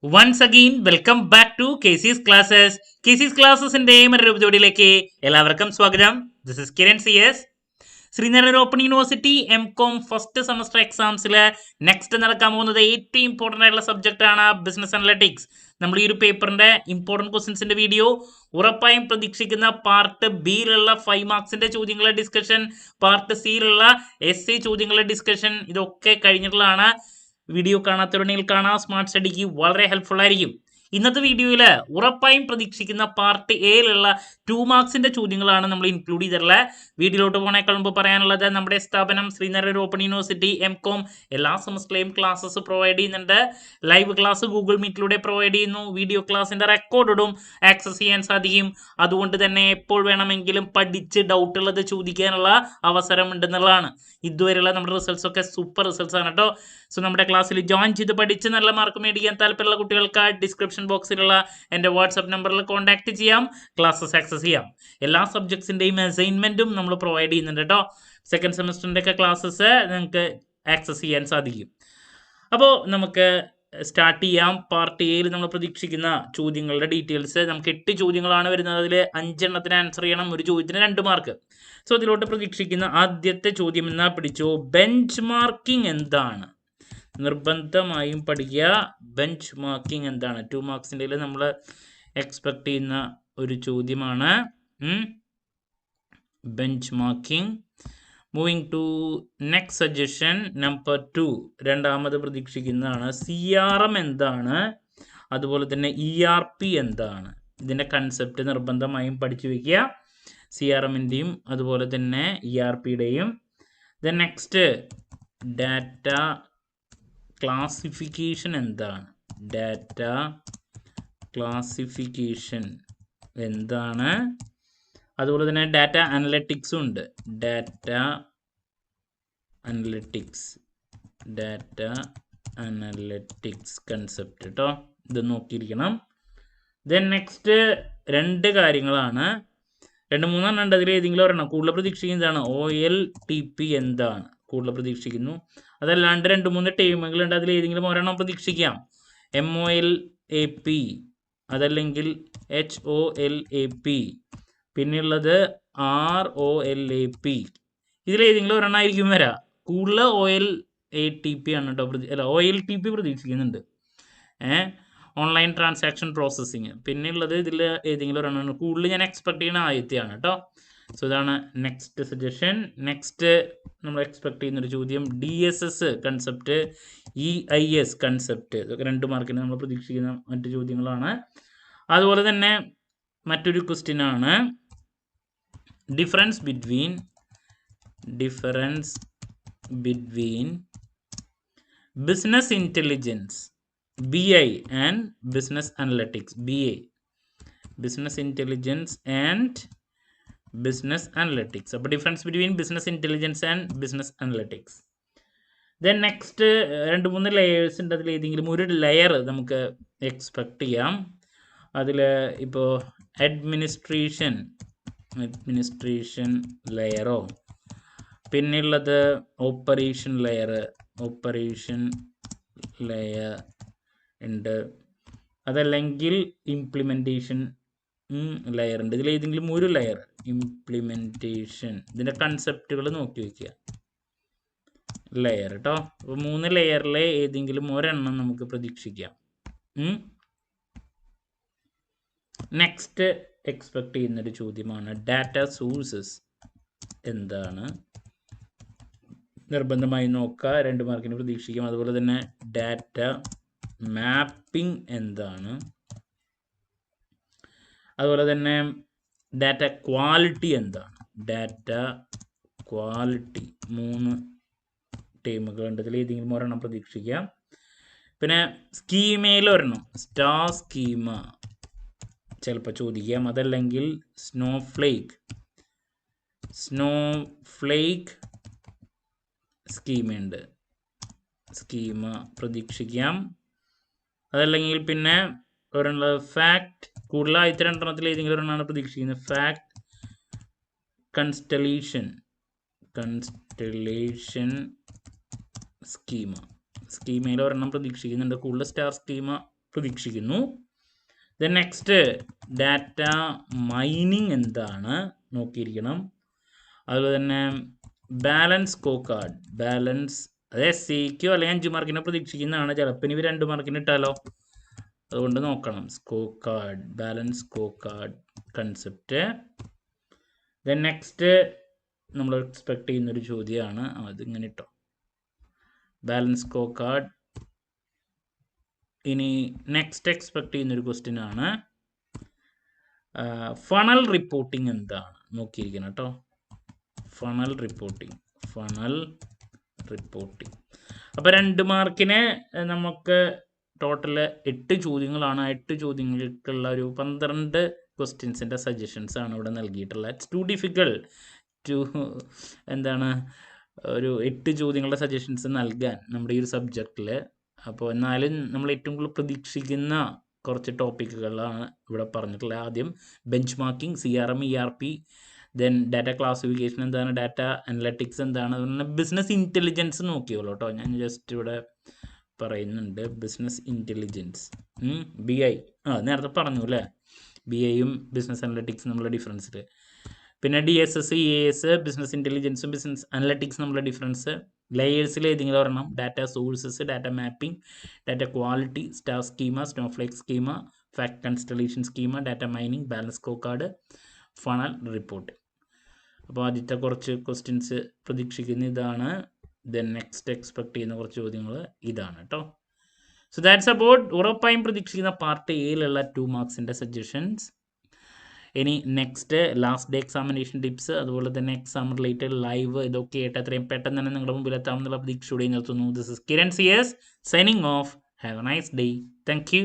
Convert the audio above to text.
Once again, welcome back to KC's Classes. KC's Classesന്റെ മറ്റൊരു എപ്പിസോഡിലേക്ക് എല്ലാവർക്കും സ്വാഗതം. This is Kiran CS. Srinagar open university M.Com first semester എക്സാംസിൽ next നടക്കാൻ പോകുന്നത് ഏറ്റവും ഇമ്പോർട്ടൻ്റ് ആയിട്ടുള്ള സബ്ജക്റ്റ് ആണ് ബിസിനസ് അനലറ്റിക്സ്. നമ്മൾ ഈ ഒരു പേപ്പറിന്റെ ഇമ്പോർട്ടൻറ്റ് ക്വസ്റ്റ്യൻസിന്റെ വീഡിയോ ഉറപ്പായും പ്രതീക്ഷിക്കുന്ന പാർട്ട് ബിയിലുള്ള 5 മാർക്സിന്റെ ചോദ്യങ്ങളുടെ ഡിസ്കഷൻ, പാർട്ട് സിയിലുള്ള essay ചോദ്യങ്ങളുടെ ഡിസ്കഷൻ ഇതൊക്കെ കഴിഞ്ഞിട്ടുള്ളതാണ്. വീഡിയോ കാണാത്തവരുണ്ടെങ്കിൽ കാണാം. സ്മാർട്ട് സ്റ്റഡിക്ക് വളരെ ഹെൽപ്ഫുൾ ആയിരിക്കും. ഇന്നത്തെ വീഡിയോയിൽ ഉറപ്പായും പ്രതീക്ഷിക്കുന്ന പാർട്ട് എയിലുള്ള 2 മാർക്സിന്റെ ചോദ്യങ്ങളാണ് നമ്മൾ ഇൻക്ലൂഡ് ചെയ്തിട്ടുള്ളത്. വീഡിയോയിലോട്ട് പോകണേക്കാൾ മുമ്പ് പറയാനുള്ളത്, നമ്മുടെ സ്ഥാപനം ശ്രീനഗർ ഓപ്പൺ യൂണിവേഴ്സിറ്റി M.Com എല്ലാ സെമസ്റ്ററിലെയും ക്ലാസ്സസ് പ്രൊവൈഡ് ചെയ്യുന്നുണ്ട്. ലൈവ് ക്ലാസ് ഗൂഗിൾ മീറ്റിലൂടെ പ്രൊവൈഡ് ചെയ്യുന്നു. വീഡിയോ ക്ലാസിന്റെ റെക്കോർഡും ആക്സസ് ചെയ്യാൻ സാധിക്കും. അതുകൊണ്ട് തന്നെ എപ്പോൾ വേണമെങ്കിലും പഠിച്ച് ഡൗട്ട് ഉള്ളത് ചോദിക്കാനുള്ള അവസരം ഉണ്ടെന്നുള്ളതാണ്. ഇതുവരെയുള്ള നമ്മുടെ റിസൾട്ട്സ് ഒക്കെ സൂപ്പർ റിസൾട്ട്സ് ആണ് കേട്ടോ. സോ നമ്മുടെ ക്ലാസ്സിൽ ജോയിൻ ചെയ്ത് പഠിച്ച് നല്ല മാർക്ക് മേടിക്കാൻ താല്പര്യമുള്ള കുട്ടികൾക്ക് ഡിസ്ക്രിപ്ഷൻ ബോക്സിലുള്ള എൻ്റെ വാട്സ്ആപ്പ് നമ്പറിൽ കോൺടാക്ട് ചെയ്യാം, ക്ലാസ്സസ് ആക്സസ് ചെയ്യാം. എല്ലാ സബ്ജക്ട്സിൻ്റെയും അസൈൻമെൻറ്റും നമ്മൾ പ്രൊവൈഡ് ചെയ്യുന്നുണ്ട് കേട്ടോ. സെക്കൻഡ് സെമസ്റ്ററിൻ്റെ ഒക്കെ ക്ലാസ്സസ് നിങ്ങൾക്ക് ആക്സസ് ചെയ്യാൻ സാധിക്കും. അപ്പോൾ നമുക്ക് സ്റ്റാർട്ട് ചെയ്യാം. പാർട്ട് എയിൽ നമ്മൾ പ്രതീക്ഷിക്കുന്ന ചോദ്യങ്ങളുടെ ഡീറ്റെയിൽസ്. നമുക്ക് 8 ചോദ്യങ്ങളാണ് വരുന്നത്. അതിൽ 5 എണ്ണത്തിന് ആൻസർ ചെയ്യണം. ഒരു ചോദ്യത്തിന് 2 മാർക്ക്. സോ ഇതിലോട്ട് പ്രതീക്ഷിക്കുന്ന ആദ്യത്തെ ചോദ്യം എന്നാ പിടിച്ചോ, ബെഞ്ച് മാർക്കിംഗ് എന്താണ്? നിർബന്ധമായും പഠിക്കുക. ബെഞ്ച് മാർക്കിംഗ് എന്താണ്? 2 മാർക്സിൻ്റെ നമ്മൾ എക്സ്പെക്ട് ചെയ്യുന്ന ഒരു ചോദ്യമാണ് benchmarking. Moving to next suggestion number 2. രണ്ടാമത് പ്രതീക്ഷിക്കുന്നതാണ് CRM എന്താണ്, അതുപോലെ തന്നെ ERP എന്താണ്? ഇതിൻ്റെ കൺസെപ്റ്റ് നിർബന്ധമായും പഠിച്ചു വയ്ക്കുക, CRMൻ്റെയും അതുപോലെ തന്നെ ERPയുടെയും. ദെൻ നെക്സ്റ്റ് ഡാറ്റ ക്ലാസിഫിക്കേഷൻ എന്താണ്? ഡാറ്റ ക്ലാസിഫിക്കേഷൻ എന്താണ്? അതുപോലെ തന്നെ ഡാറ്റ അനലറ്റിക്സും ഉണ്ട്. ഡാറ്റ അനലറ്റിക്സ് കൺസെപ്റ്റ് കേട്ടോ, ഇത് നോക്കിയിരിക്കണം. ദെൻ നെക്സ്റ്റ് 2 കാര്യങ്ങളാണ്, 2-3 ഉണ്ട്. അതിൽ ഏതെങ്കിലും ഒരെണ്ണം കൂടുതൽ പ്രതീക്ഷിക്കുന്നതാണ്. OLTP എന്താണ്? കൂടുതൽ പ്രതീക്ഷിക്കുന്നു. അതല്ലാണ്ട് 2-3 ടീമുകളുണ്ട്. അതിൽ ഏതെങ്കിലും ഒരെണ്ണം പ്രതീക്ഷിക്കാം. MOLAP, അതല്ലെങ്കിൽ HOLAP, പിന്നെയുള്ളത് ROLAP. ഇതിലേതെങ്കിലും ഒരെണ്ണം ആയിരിക്കും വരാം. കൂടുതൽ OLATP ആണ് കേട്ടോ. OLTP പ്രതീക്ഷിക്കുന്നുണ്ട്, ഓൺലൈൻ ട്രാൻസാക്ഷൻ പ്രോസസ്സിങ്. പിന്നെയുള്ളത് ഇതിൽ ഏതെങ്കിലും ഒരെണ്ണമാണ്. കൂടുതൽ ഞാൻ എക്സ്പെക്ട് ചെയ്യുന്ന ആദ്യത്തെയാണ് കേട്ടോ. സോ ഇതാണ് നെക്സ്റ്റ് സജഷൻ. നെക്സ്റ്റ് നമ്മൾ എക്സ്പെക്ട് ചെയ്യുന്നൊരു ചോദ്യം DSS കൺസെപ്റ്റ്, EIS കൺസെപ്റ്റ്. ഇതൊക്കെ 2 മാർക്കിന് നമ്മൾ പ്രതീക്ഷിക്കുന്ന മറ്റു ചോദ്യങ്ങളാണ്. അതുപോലെ തന്നെ മറ്റൊരു ക്വസ്റ്റ്യൻ ആണ് difference between business intelligence BI and business analytics. BA, business intelligence and business analytics. അപ്പോൾ difference between business intelligence and business analytics. Then next 2-3 layers ഉണ്ട്. അതിൽ ഏതെങ്കിലും ഒരു ലെയർ നമുക്ക് എക്സ്പെക്ട് ചെയ്യാം. അതിൽ ഇപ്പോൾ അഡ്മിനിസ്ട്രേഷൻ ലെയറോ, പിന്നെയുള്ളത് ഓപ്പറേഷൻ ലെയർ ഉണ്ട്, അതല്ലെങ്കിൽ ഇംപ്ലിമെൻറ്റേഷൻ ലെയർ ഉണ്ട്. ഇതിൽ ഏതെങ്കിലും ഒരു ലെയർ ഇംപ്ലിമെൻറ്റേഷൻ, ഇതിൻ്റെ കൺസെപ്റ്റുകൾ നോക്കി വയ്ക്കുക. ലെയർ കേട്ടോ. അപ്പോൾ 3 ലെയറിലെ ഏതെങ്കിലും ഒരെണ്ണം നമുക്ക് പ്രതീക്ഷിക്കാം. നെക്സ്റ്റ് എക്സ്പെക്ട് ചെയ്യുന്നൊരു ചോദ്യമാണ് ഡാറ്റ സോഴ്സസ് എന്താണ്? നിർബന്ധമായി നോക്കുക, 2 മാർക്കിന് പ്രതീക്ഷിക്കാം. അതുപോലെ തന്നെ ഡാറ്റ മാപ്പിംഗ് എന്താണ്? അതുപോലെ തന്നെ ഡാറ്റ ക്വാളിറ്റി എന്താണ്? Data quality 3 ടീമുകളുണ്ട്. ഇതിൽ ഏതെങ്കിലും ഒരെണ്ണം പ്രതീക്ഷിക്കാം. പിന്നെ സ്കീമയിൽ ഒരെണ്ണം, സ്റ്റാർ സ്കീമ ചിലപ്പോൾ ചോദിക്കാം. അതല്ലെങ്കിൽ സ്നോഫ്ലേക്ക് സ്കീമയുണ്ട്, സ്കീമ പ്രതീക്ഷിക്കാം. അതല്ലെങ്കിൽ പിന്നെ ഒരെണ്ണം ഫാക്ട്, കൂടുതലായിട്ട് 2 എണ്ണത്തിൽ ഏതെങ്കിലും ഒരെണ്ണമാണ് പ്രതീക്ഷിക്കുന്നത്. ഫാക്ട് കൺസ്റ്റലേഷൻ സ്കീമയിൽ ഒരെണ്ണം പ്രതീക്ഷിക്കുന്നുണ്ട്. കൂടുതൽ സ്റ്റാർ സ്കീമ പ്രതീക്ഷിക്കുന്നു. ദെൻ നെക്സ്റ്റ് ഡാറ്റ മൈനിങ് എന്താണ് നോക്കിയിരിക്കണം. അതുപോലെ തന്നെ ബാലൻസ് സ്കോർ കാർഡ്, ബാലൻസ് അത് SCക്കോ അല്ലെങ്കിൽ 5 മാർക്കിനെ പ്രതീക്ഷിക്കുന്നതാണ്. ചിലപ്പോൾ ഇനി 2 മാർക്കിന് ഇട്ടാലോ, അതുകൊണ്ട് നോക്കണം. Score card, balance score card concept. Then next നമ്മൾ എക്സ്പെക്ട് ചെയ്യുന്നൊരു ചോദ്യമാണ്, അതിങ്ങനെ ഇട്ടോ, ബാലൻസ് സ്കോർ കാർഡ്. ഇനി നെക്സ്റ്റ് എക്സ്പെക്ട് ചെയ്യുന്നൊരു ക്വസ്റ്റ്യൻ ആണ് ഫണൽ റിപ്പോർട്ടിംഗ് എന്താണ് നോക്കിയിരിക്കണം കേട്ടോ. Funnel reporting. അപ്പോൾ 2 മാർക്കിന് നമുക്ക് ടോട്ടൽ 8 ചോദ്യങ്ങളാണ്. 8 ചോദ്യങ്ങൾക്കുള്ള ഒരു 12 ക്വസ്റ്റ്യൻസിൻ്റെ സജഷൻസ് ആണ് ഇവിടെ നൽകിയിട്ടുള്ളത്. ഇറ്റ്സ് ടു ഡിഫിക്കൽട്ട് ടു ഒരു 8 ചോദ്യങ്ങളുടെ സജഷൻസ് നൽകാൻ നമ്മുടെ ഈ ഒരു സബ്ജക്റ്റിൽ. അപ്പോൾ എന്നാലും നമ്മൾ ഏറ്റവും കൂടുതൽ പ്രതീക്ഷിക്കുന്ന കുറച്ച് ടോപ്പിക്കുകളാണ് ഇവിടെ പറഞ്ഞിട്ടുള്ളത്. ആദ്യം bench marking, CRM, ERP, then data classification എന്താണ്, ഡാറ്റ അനലറ്റിക്സ് എന്താണ്, അതുപോലെ ബിസിനസ് ഇൻ്റലിജൻസ് നോക്കിയോളൂ കേട്ടോ. ഞാൻ ജസ്റ്റ് ഇവിടെ പറയുന്നുണ്ട് ബിസിനസ് ഇൻ്റലിജൻസ്, BI. നേരത്തെ പറഞ്ഞു അല്ലേ, BIയും ബിസിനസ് അനലറ്റിക്സും നമ്മളെ ഡിഫറൻസിൽ. പിന്നെ DSS, EAS, ബിസിനസ് ഇൻ്റലിജൻസും ബിസിനസ് അനലറ്റിക്സ് നമ്മളെ ഡിഫറൻസ്. ലെയേഴ്സിൽ ഏതെങ്കിലും ഒരെണ്ണം, data sources, data mapping, data quality, star schema, snowflake schema, fact constellation schema, data mining, balance score card, funnel report. അപ്പോൾ ആദ്യത്തെ കുറച്ച് ക്വസ്റ്റ്യൻസ് പ്രതീക്ഷിക്കുന്ന ഇതാണ്. ദെൻ നെക്സ്റ്റ് എക്സ്പെക്ട് ചെയ്യുന്ന കുറച്ച് ചോദ്യങ്ങൾ ഇതാണ് കേട്ടോ. സോ ദാറ്റ്സ് അബൌട്ട് ഉറപ്പായും പ്രതീക്ഷിക്കുന്ന പാർട്ട് എയിലുള്ള 2 മാർക്സിൻ്റെ സജഷൻസ്. ഇനി next last day examination tips, അതുപോലെ തന്നെ എക്സാം റിലേറ്റഡ് ലൈവ്, ഇതൊക്കെ ആയിട്ട് എത്രയും പെട്ടെന്ന് തന്നെ നിങ്ങളുടെ മുമ്പിൽ എത്താമെന്നുള്ള പ്രതീക്ഷയോടെ നിർത്തുന്നു. This is Kiran CS signing off. Have a nice day. Thank U.